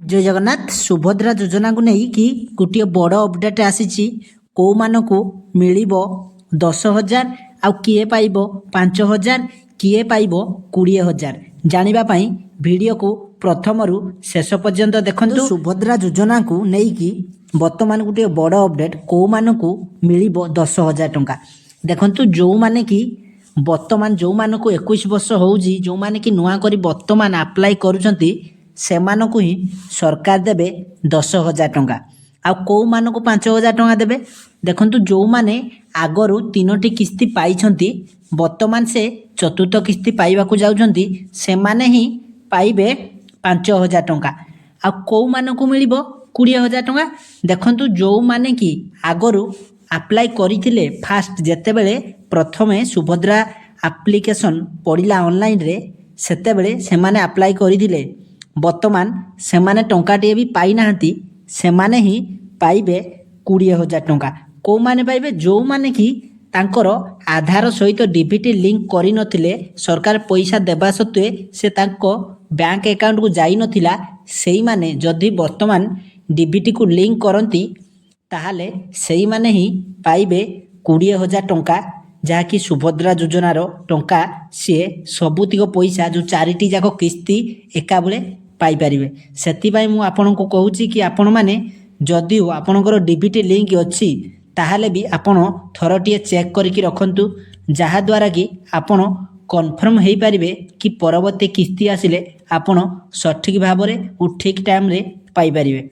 जय जगन्नाथ सुभद्रा योजना को नहीं कि गोटे बड़ अपडेट आसी कौ मानक मिल 10,000 आउ किए पाइब 5,000 किए पाइब 20,000 जानापी वीडियो को प्रथम रु शेष पर्यंत देखो। सुभद्रा योजना को नहीं कि बर्तमान गोटे बड़ अपडेट कौ मानक मिल 10,000 टंका देखु जो माने कि बर्तमान जो मानक 21 वर्ष हो जो माने कि नुआ करी बर्तमान अप्लाई करुछंती सेमानकु ही सरकार देबे 10,000 टंका आ कौ मानक 5,000 टंका देबे देखंतु जो माने आगरु 3टी किस्ती पाइछंती वर्तमान से चतुर्थ किस्ती पाइबाकु जाउछंती से माने ही पाइबे 5,000 टंका आ कौ मानकु मिलिबो 20,000 टंका देखंतु जो माने कि आगरु अप्लाई करिथिले फास्ट जेतेबेले प्रथमे सुभद्रा एप्लिकेशन पड़िला ऑनलाइन रे सेतेबेले से माने अप्लाई करिथिले बर्तमान से माने टंकाटे भी पाई नाहंती से माने ही पाइबे 20,000 टंका कौ माने पाइबे जो माने कि तांकर आधार सहित डीबीटी लिंक करि नथिले सरकार पैसा देबा सत्वे से तांको बैंक अकाउंट को जाई नथिला सेही माने जदि वर्तमान डीबीटी को लिंक करंती ताहाले सेही माने ही पाइबे 20,000 टंका जहाँकि सुभद्रा योजनार टंका सी सबुतिक पैसा जो 4टी जाक किस्ती एका बेले पाइपारे से आपण को कहूँ कि आपण मैंने जदि आपणकर डीबीटी लिंक अच्छी ताहले भी आपण थरटिए चेक करके रखंतु जहाद्वारा कि आपण कन्फर्म हो पारे कि परवर्ती किस्ती आसिले आपण सठिक भाव में ठीक टाइम रे पाइपारे।